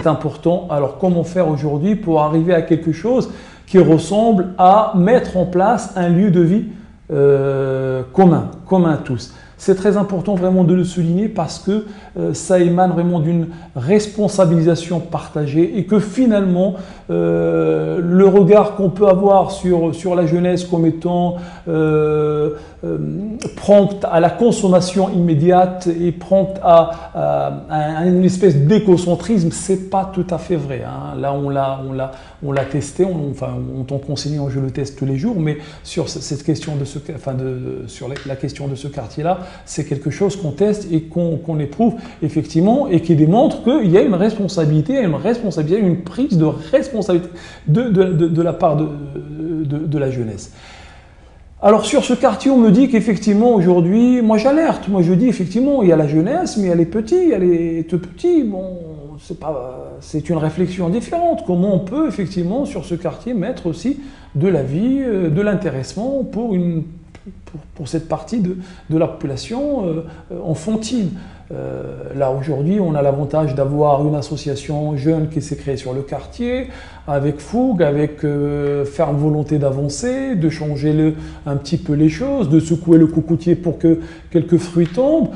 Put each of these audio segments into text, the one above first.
C'est important. Alors comment faire aujourd'hui pour arriver à quelque chose qui ressemble à mettre en place un lieu de vie commun à tous? C'est très important vraiment de le souligner parce que ça émane vraiment d'une responsabilisation partagée et que finalement le regard qu'on peut avoir sur la jeunesse comme étant prompte à la consommation immédiate et prompte à une espèce d'écocentrisme, c'est pas tout à fait vrai, hein. Là on l'a testé, en tant qu'enseignant je le teste tous les jours, mais sur cette question sur la question de ce quartier-là, c'est quelque chose qu'on teste et qu'on éprouve effectivement et qui démontre qu'il y a une responsabilité, une prise de responsabilité de la part de la jeunesse. Alors sur ce quartier, on me dit qu'effectivement aujourd'hui, moi j'alerte, moi je dis effectivement il y a la jeunesse, mais il y a les petits, il y a les tout petits, bon c'est une réflexion différente. Comment on peut effectivement sur ce quartier mettre aussi de la vie, de l'intéressement pour cette partie de la population enfantine. Là aujourd'hui on a l'avantage d'avoir une association jeune qui s'est créée sur le quartier avec fougue, avec ferme volonté d'avancer, de changer un petit peu les choses, de secouer le cocoutier pour que quelques fruits tombent.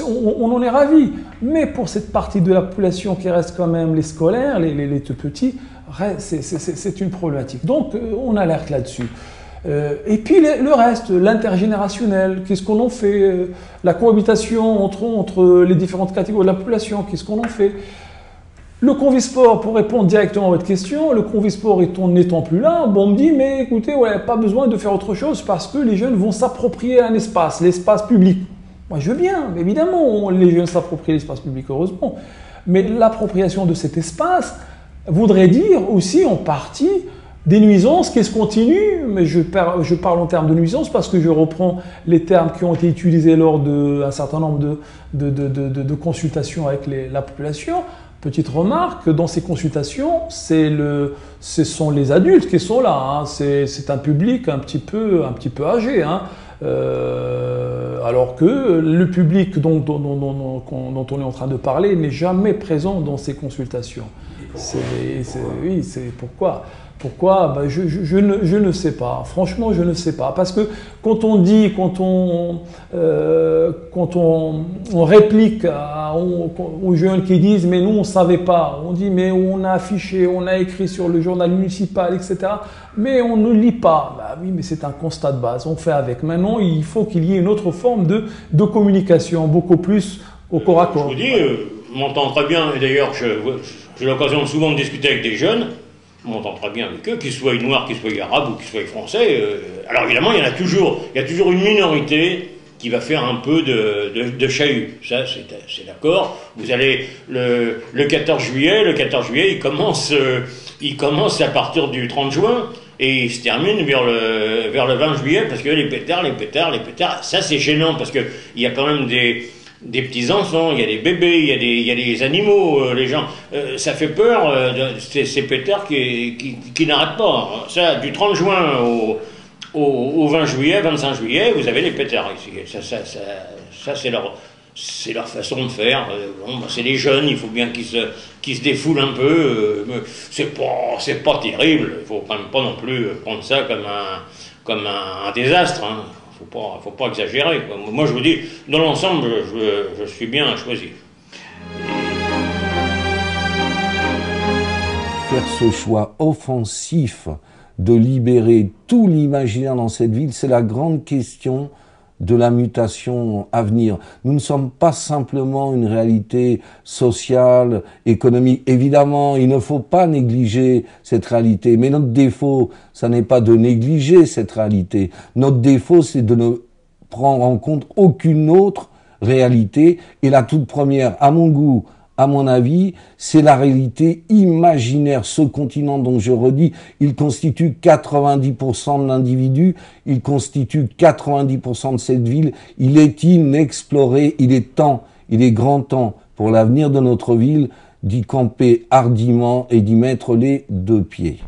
On en est ravis, mais pour cette partie de la population qui reste quand même les scolaires, les tout petits, c'est une problématique. Donc on alerte là-dessus. Et puis le reste, l'intergénérationnel, qu'est-ce qu'on en fait? La cohabitation entre les différentes catégories de la population, qu'est-ce qu'on en fait? Le Convisport, pour répondre directement à votre question, le Convisport n'étant plus là, bon, on me dit, mais écoutez, ouais, pas besoin de faire autre chose parce que les jeunes vont s'approprier un espace, l'espace public. Moi, je veux bien, évidemment, les jeunes s'approprient l'espace public, heureusement. Mais l'appropriation de cet espace voudrait dire aussi, en partie, des nuisances qui se continuent, mais je parle en termes de nuisances parce que je reprends les termes qui ont été utilisés lors d'un certain nombre de consultations avec la population. Petite remarque, dans ces consultations, ce sont les adultes qui sont là, hein. C'est un public un petit peu âgé, hein. Alors que le public dont on est en train de parler n'est jamais présent dans ces consultations. Oui, c'est pourquoi. Pourquoi? Ben, je ne sais pas. Franchement, je ne sais pas. Parce que quand on réplique aux jeunes qui disent « mais nous, on ne savait pas », on dit « mais on a affiché, on a écrit sur le journal municipal, etc. » Mais on ne lit pas. Ben, oui, mais c'est un constat de base. On fait avec. Maintenant, il faut qu'il y ait une autre forme de communication, beaucoup plus au corps à corps. Je vous dis, je m'entends très bien. Et d'ailleurs, j'ai l'occasion souvent de discuter avec des jeunes. On m'entend très bien avec eux, qu'ils soient noirs, qu'ils soient arabes ou qu'ils soient français. Alors évidemment, il y a toujours une minorité qui va faire un peu de chahut. Ça, c'est d'accord. Vous allez le 14 juillet, il commence à partir du 30 juin et il se termine vers le 20 juillet parce que les pétards, ça c'est gênant parce que il y a quand même des petits-enfants, il y a des bébés, il y a des animaux, les gens, ça fait peur, ces pétards qui n'arrêtent pas. Ça, du 30 juin au 20 juillet, 25 juillet, vous avez les pétards ici. Ça c'est leur façon de faire. Bon, c'est les jeunes, il faut bien qu'ils se défoulent un peu. C'est pas terrible, il faut quand même pas non plus prendre ça comme un désastre, hein. Faut pas exagérer, quoi. Moi, je vous dis, dans l'ensemble, je suis bien choisi. Faire ce choix offensif de libérer tout l'imaginaire dans cette ville, c'est la grande question de la mutation à venir. Nous ne sommes pas simplement une réalité sociale, économique. Évidemment, il ne faut pas négliger cette réalité, mais notre défaut, ça n'est pas de négliger cette réalité. Notre défaut, c'est de ne prendre en compte aucune autre réalité. Et la toute première, à mon goût, à mon avis, c'est la réalité imaginaire. Ce continent dont je redis, il constitue 90% de l'individu, il constitue 90% de cette ville. Il est inexploré, il est grand temps pour l'avenir de notre ville d'y camper hardiment et d'y mettre les deux pieds.